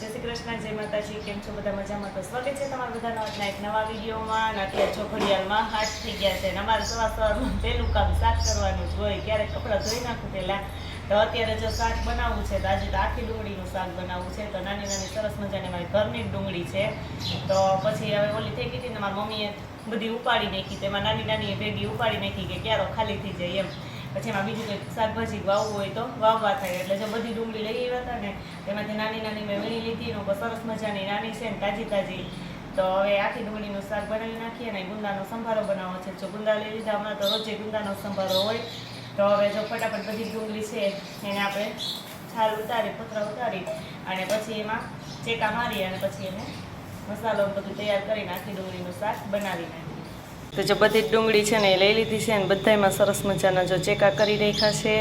જય શ્રી કૃષ્ણ, જય માતાજી. કેમ છો બધા? મજામાં? તો સ્વાગત છે તમારા બધાનો આજના એક નવા વિડીયોમાં. અત્યારે જો ઘડિયાળમાં 8 થઈ ગયા છે અને અમારે સવારમાં પહેલું કામ શાક કરવાનું જ હોય. ક્યારેક કપડાં ધોઈ નાખું પહેલાં. તો અત્યારે જો શાક બનાવવું છે તો આજે તો આખી ડુંગળીનું શાક બનાવવું છે. તો નાની નાની સરસ મજાની મારી ઘરની જ ડુંગળી છે. તો પછી હવે ઓલી થઈ ગઈ હતી ને મારી મમ્મીએ બધી ઉપાડી નાખી. તેમાં નાની નાની ભેગી ઉપાડી નાખી કે ક્યારો ખાલી થઈ જાય એમ. પછી એમાં બીજું કંઈક શાકભાજી વાવવું હોય તો વાવવા થાય. એટલે જો બધી ડુંગળી લઈ આવ્યા હતા ને તેમાંથી નાની નાની મેં વીણી લીધી. એનો સરસ મજાની નાની છે ને તાજી તાજી. તો હવે આખી ડુંગળીનું શાક બનાવી નાખીએ અને ગુંદાનો સંભારો બનાવવો છે. જો ગુંદા લઈ લીધા, હમણાં તો રોજે ગુંદાનો સંભારો હોય. તો હવે જો ફટાફટ બધી ડુંગળી છે એને આપણે છાલ ઉતારી, પતરા ઉતારી અને પછી એમાં ચેકા મારી અને પછી એને મસાલો બધું તૈયાર કરીને આખી ડુંગળીનું શાક બનાવી નાખીએ. તો જો બધી જ ડુંગળી છે ને એ લઈ લીધી છે અને બધામાં સરસ મજાના જો ચેકા કરી રાખ્યા છે.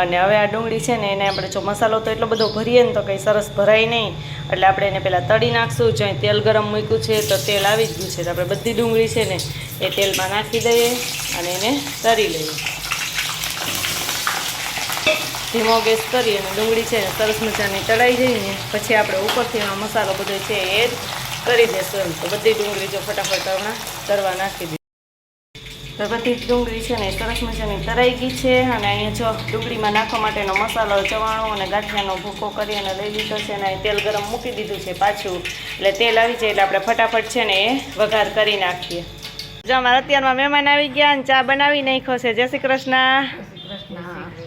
અને હવે આ ડુંગળી છે ને એને આપણે જો મસાલો તો એટલો બધો ભરીએ ને તો કંઈ સરસ ભરાય નહીં. એટલે આપણે એને પહેલાં તળી નાખશું. જો અહીં તેલ ગરમ મૂક્યું છે તો તેલ આવી જ ગયું છે. તો આપણે બધી ડુંગળી છે ને એ તેલમાં નાખી દઈએ અને એને તળી લઈએ. ધીમો ગેસ કરી અને ડુંગળી છે ને સરસ મજાની તળાઈ જઈને પછી આપણે ઉપરથી એનો મસાલો બધો છે એ એડ કરી દઈશું. તો બધી ડુંગળી જો ફટાફટ હમણાં તળવા નાખી દઈએ. તો બધી ડુંગળી છે ને સરસ મજાની તરાઈ ગઈ છે. અને અહીંયા જો ડુંગળીમાં નાખવા માટેનો મસાલો, ચવાણું અને ગાંઠિયાનો ભૂકો કરી અને લઈ લીધો છે. અને તેલ ગરમ મૂકી દીધું છે પાછું. એટલે તેલ આવી જાય એટલે આપણે ફટાફટ છે ને એ વઘાર કરી નાખીએ. જો અમારા અત્યારમાં મહેમાન આવી ગયા અને ચા બનાવી નાખ્યો છે. જય શ્રી કૃષ્ણ.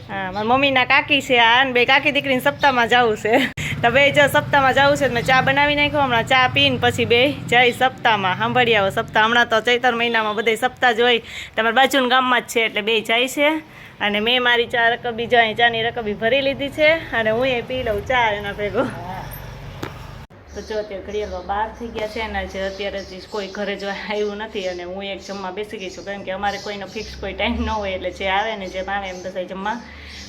હા, મારા મમ્મીના કાકી છે આ, બે કાકી દીકરીને સપ્તાહમાં જવું છે. તો બે જો સપ્તાહમાં જવું છે. મેં ચા બનાવી નાખ્યો. હમણાં ચા પીને પછી બે જાય સપ્તાહમાં. સાંભળી આવો સપ્તાહ. હમણાં તો ચૈતર મહિનામાં બધે સપ્તાહ જ હોય. તમારા બાજુના ગામમાં જ છે એટલે બે જાય છે. અને મેં મારી ચા રકબી જો અહીં ચાની રકબી ભરી લીધી છે અને હું એ પી લઉં ચા એના ભેગો. તો જો અત્યારે ઘડિયાળમાં 12 થઈ ગયા છે અને જે અત્યારે કોઈ ઘરે જો આવ્યું નથી અને હું એક જમવા બેસી ગઈ છું. કારણ કે અમારે કોઈનો ફિક્સ કોઈ ટાઈમ ન હોય એટલે જે આવે ને જેમ આવે એમ બધા જમવા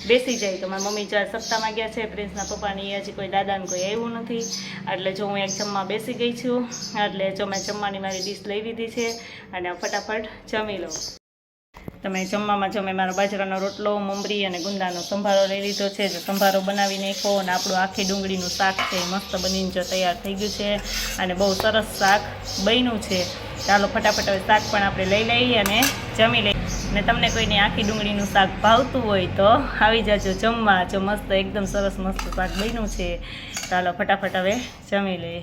બેસી જાય. તો મારી મમ્મી જો સપ્તાહમાં ગયા છે, પ્રિન્સના પપ્પાની હજી કોઈ દાદાને કોઈ આવ્યું નથી. એટલે જો હું એક જમવા બેસી ગઈ છું. એટલે જો મેં જમવાની મારી ડીશ લઈ લીધી છે અને ફટાફટ જમી લઉં. તમે જમવામાં જો મેં મારો બાજરાનો રોટલો, મમરી અને ગુંદાનો સંભારો લઈ લીધો છે. જો સંભારો બનાવી નાખો અને આપણું આખી ડુંગળીનું શાક છે મસ્ત બનીને જો તૈયાર થઈ ગયું છે અને બહુ સરસ શાક બન્યું છે. ચાલો ફટાફટ હવે શાક પણ આપણે લઈ લઈએ અને જમી લઈએ. અને તમને કોઈને આખી ડુંગળીનું શાક ભાવતું હોય તો આવી જાજો જમવા. જો મસ્ત એકદમ સરસ મસ્ત શાક બન્યું છે. ચાલો ફટાફટ હવે જમી લઈએ.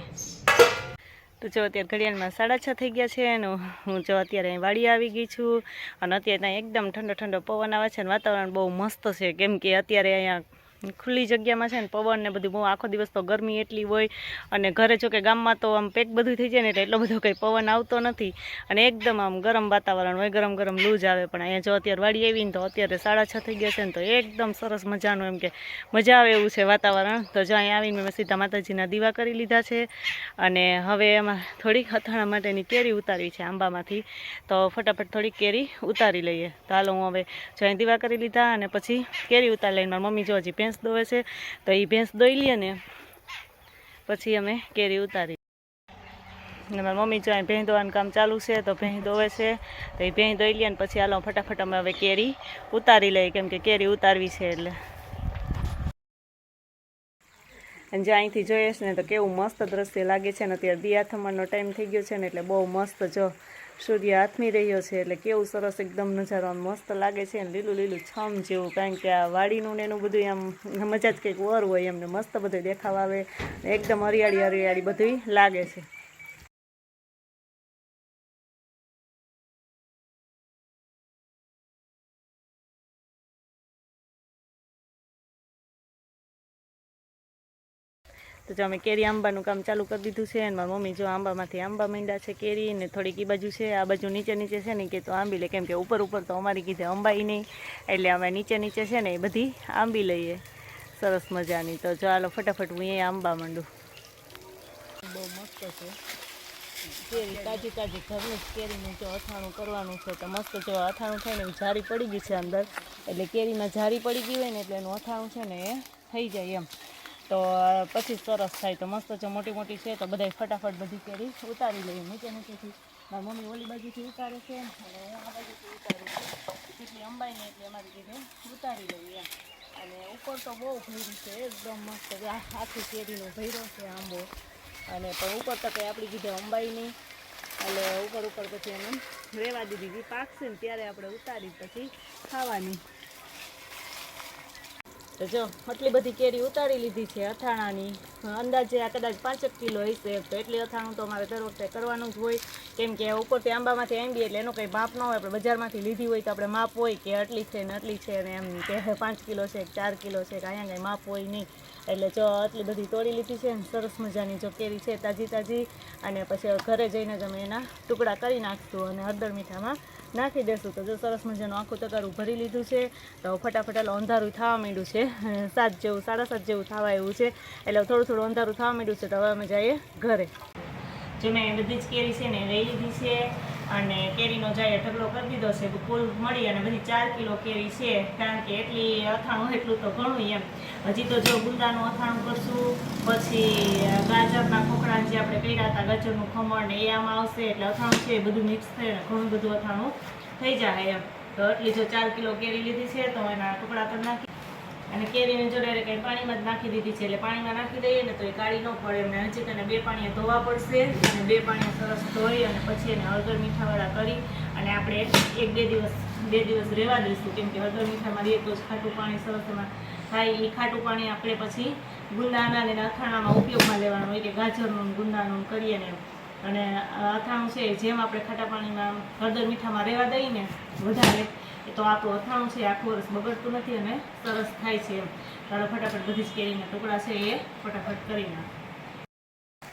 તો જો અત્યારે ઘડિયાળમાં 6:30 થઈ ગયા છે અને હું જો અત્યારે અહીં વાડી આવી ગઈ છું. અને અત્યારે ત્યાં એકદમ ઠંડો ઠંડો પવન આવે છે અને વાતાવરણ બહુ મસ્ત છે. કેમ કે અત્યારે અહીંયા ખુલ્લી જગ્યામાં છે ને પવન ને બધું બહુ, આખો દિવસ તો ગરમી એટલી હોય. અને ઘરે જો કે ગામમાં તો આમ પેક બધું થઈ જાય ને એટલે એટલો બધો કંઈ પવન આવતો નથી. અને એકદમ આમ ગરમ વાતાવરણ હોય, ગરમ ગરમ લૂ જ આવે. પણ અહીંયા જો અત્યારે વાડી આવીને તો અત્યારે 6:30 થઈ ગયા છે ને તો એકદમ સરસ મજાનું એમ કે મજા આવે એવું છે વાતાવરણ. તો જો અહીંયા આવીને મેં સીધા માતાજીના દીવા કરી લીધા છે. અને હવે એમાં થોડીક અથાણા માટેની કેરી ઉતારવી છે આંબામાંથી. તો ફટાફટ થોડીક કેરી ઉતારી લઈએ. તો હાલો હું હવે જો અહીં દીવા કરી લીધા અને પછી કેરી ઉતારી લઈને મારી મમ્મી જો હજી ભેંસ દોવે છે તો એ ભેંસ દોઈ લઈએ ને પછી અમે કેરી ઉતારી. અને મારી મમ્મી જો અહીં ભેંસ દોવાનું કામ ચાલુ છે તો ભેંસ દોવે છે. તો એ ભેંસ દોઈ લઈએ ને પછી હાલો ફટાફટ અમે હવે કેરી ઉતારી લઈએ. કેમ કે કેરી ઉતારવી છે એટલે. અને જો અહીંથી જોઈએ છે ને તો કેવું મસ્ત દ્રશ્ય લાગે છે. ને અત્યારે દિયાથમણનો ટાઈમ થઈ ગયો છે ને એટલે બહુ મસ્ત જો સૂર્ય આથમી રહ્યો છે. એટલે કેવું સરસ એકદમ નજારો આમ મસ્ત લાગે છે. ને લીલું લીલું છમ જેવું. કારણ કે આ વાડીનું ને એનું બધું આમ મજા જ કંઈક ઓર હોય. એમને મસ્ત બધું દેખાવ આવે. એકદમ હરિયાળી હરિયાળી બધું લાગે છે. તો જો અમે કેરી આંબાનું કામ ચાલુ કરી દીધું છે. અને મારી મમ્મી જો આંબામાંથી આંબા માંડ્યા છે કેરી. ને થોડીક એ બાજુ છે, આ બાજુ નીચે નીચે છે ને કે તો આંબી લે. કેમ કે ઉપર ઉપર તો અમારી કીધે અંબાઈ નહીં. એટલે અમે નીચે નીચે છે ને એ બધી આંબી લઈએ સરસ મજાની. તો જો હાલો ફટાફટ હું અહીંયા આંબા માંડું. બહુ મસ્ત છે કેરી, તાજી તાજી ઘરની જ કેરીનું જો અથાણું કરવાનું છે. તો મસ્ત જો અથાણું થાય ને જારી પડી ગઈ છે અંદર. એટલે કેરીમાં જારી પડી ગઈ હોય ને એટલે એનું અથાણું છે ને એ થઈ જાય એમ. તો પછી સરસ થાય. તો મસ્ત જો મોટી મોટી છે તો બધા ફટાફટ બધી કેરી ઉતારી લઈએ નીચે નીચેથી. મારી મમ્મી ઓલી બાજુથી ઉતારે છે અને હું આ બાજુથી ઉતારું છું. જેટલી અંબાઈ ને એટલે અમારી રીતે ઉતારી લઈએ એમ. અને ઉપર તો બહુ ભર્યું છે એકદમ મસ્ત આખી કેરીનો ભર્યો છે આંબો અને પણ ઉપર તો કંઈ આપણી કીધે અંબાઈ નહીં એટલે ઉપર પછી એને રહેવા દીધી પાકશે ને ત્યારે આપણે ઉતારી પછી ખાવાની. તો જો આટલી બધી કેરી ઉતારી લીધી છે અથાણાની. અંદાજે આ કદાચ 5 કિલો હશે તો એટલી અથાણું તો અમારે દર વખતે કરવાનું જ હોય કેમ કે ઉપરથી આંબામાંથી આંબી એટલે એનો કંઈ માપ ન હોય. આપણે બજારમાંથી લીધી હોય તો આપણે માપ હોય કે આટલી છે ને આટલી છે ને એમ કે 5 કિલો છે કે 4 કિલો છે કે અહીંયા કંઈ માપ હોય નહીં. એટલે જો આટલી બધી તોડી લીધી છે ને સરસ મજાની જો કેરી છે તાજી અને પછી ઘરે જઈને જ અમે એના ટુકડા કરી નાખશું અને હળદર મીઠામાં નાખી દેશું. તો જો સરસ મજાનું આખું તગારું ભરી લીધું છે તો ફટાફટ અંધારું થવા માંડ્યું છે 7 જેવું 7:30 જેવું થવા આવ્યું છે એટલે થોડું અંધારું થવા માંડ્યું છે. તો હવે અમે જઈએ ઘરે. જો મેં બધી જ કેરી છે ને લઈ લીધી છે અને કેરીનો જાય ઢગલો કરી દીધો છે કુલ મળી અને બધી 4 કિલો કેરી છે કારણ કે એટલી અથાણું એટલું તો ઘણું એમ. હજી તો જો ગુંદાનું અથાણું કરશું પછી ગાજરના ખોખડા જે આપણે કર્યા હતા ગાજરનું ખમણ ને એ આમાં આવશે એટલે અથાણું છે એ બધું મિક્સ થઈને ઘણું બધું અથાણું થઈ જાય એમ. તો એટલી જો 4 કિલો કેરી લીધી છે તો એના ટુકડા કરી નાખી અને કેરીની જોડે કંઈ પાણીમાં જ નાખી દીધી છે એટલે પાણીમાં નાખી દઈએ ને તો એ કાળી ન પડે એમને. હજી તેને 2 પાણીએ ધોવા પડશે અને 2 પાણીએ સરસ ધોઈ અને પછી એને હળદર મીઠાવાળા કરી અને આપણે 1-2 દિવસ રહેવા દઈશું કેમ કે હળદર મીઠામાં રહીએ તો જ ખાટું પાણી સરસ એમાં થાય. એ ખાટું પાણી આપણે પછી ગુંદાના અને અથાણામાં ઉપયોગમાં લેવાનું હોય કે ગાજરનું ગુંદાનું કરીએ ને અને અથાણું છે જેમ આપણે ખાટા પાણીમાં હળદર મીઠામાં રહેવા દઈએ ને વધારે તો આપણું અથાણું છે આખું વર્ષ બગડતું નથી અને સરસ થાય છે એમ. ચાલો ફટાફટ બધી જ કેરીના ટુકડા છે એ ફટાફટ કરી નાખ.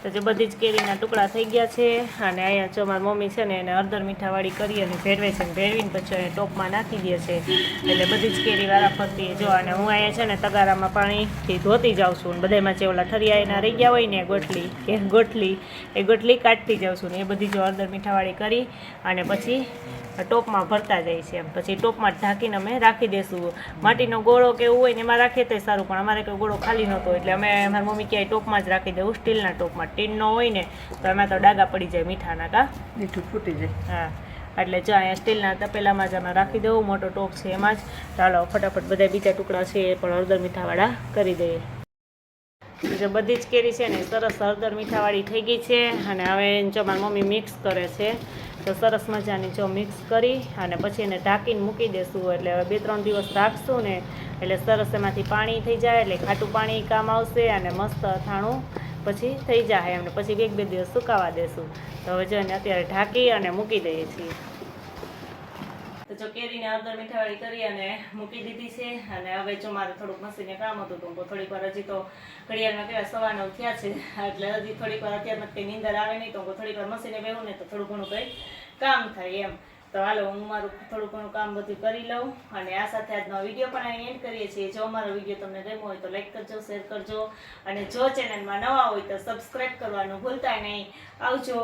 તો જે બધી જ કેરીના ટુકડા થઈ ગયા છે અને અહીંયા જો મારી મમ્મી છે ને એને હળદર મીઠાવાળી કરી અને ભેરવે છે ને ભેરવીને પછી એને ટોપમાં નાખી દે છે એટલે બધી જ કેરી વાળા ફરતી જો. અને હું અહીંયા છે ને તગારામાં પાણીથી ધોતી જાઉં છું ને બધામાં જે ઓલા ઠરિયા એના રહી ગયા હોય ને ગોટલી કાઢતી જાઉં છું ને એ બધી જો હળદર મીઠાવાળી કરી અને પછી ટોપમાં ભરતા જાય છે એમ. પછી ટોપમાં ઢાંકીને અમે રાખી દઈશું. માટીનો ગોળો કે એવું હોય ને એમાં રાખીએ તો સારું પણ અમારે કોઈ ગોળો ખાલી નહોતો એટલે અમે મારી મમ્મી ક્યાંય ટોપમાં જ રાખી દઉં સ્ટીલના ટોપમાં. ટીનનો હોય ને તો એમાં તો ડાગા પડી જાય મીઠાના કા મીઠું ફૂટી જાય. હા એટલે જો અહીંયા સ્ટીલના તપેલામાં જ અમે રાખી દઉં મોટો ટોપ છે એમાં જ. ચાલો ફટાફટ બધા બીજા ટુકડા છે એ પણ હળદર મીઠાવાળા કરી દઈએ. જો બધી જ કેરી છે ને સરસ હળદર મીઠાવાળી થઈ ગઈ છે અને હવે જો મારી મમ્મી મિક્સ કરે છે તો સરસ મજાની જો મિક્સ કરી અને પછી એને ઢાંકીને મૂકી દેશું એટલે હવે 2-3 દિવસ રાખશું ને એટલે સરસ એમાંથી પાણી થઈ જાય એટલે ખાટું પાણી કામ આવશે અને મસ્ત અથાણું પછી થઈ જાય એમને. પછી 1-2 દિવસ સુકાવા દેશું. તો હવે જો એને અત્યારે ઢાંકી અને મૂકી દઈએ છીએ. તો જો કેરીને હળદર મીઠાવાળી કરી અને મૂકી દીધી છે અને હવે જો મારે થોડુંક મશીને કામ હતું તો થોડીક વાર હજી તો ઘડિયાળમાં કેવા 9:15 થયા છે એટલે હજી થોડીક વાર અત્યારમાં કંઈ નીંદર આવે નહીં તો થોડીક વાર મશીને બેહું ને તો થોડું ઘણું કંઈ કામ થાય એમ. તો હાલો હું મારું થોડું ઘણું કામ બધું કરી લઉં અને આ સાથે આજનો વિડીયો પણ અહીં એન્ડ કરીએ છીએ. જો અમારો વિડીયો તમને ગમ્યો હોય તો લાઈક કરજો, શેર કરજો અને જો ચેનલમાં નવા હોય તો સબસ્ક્રાઈબ કરવાનું ભૂલતા નહીં. આવજો.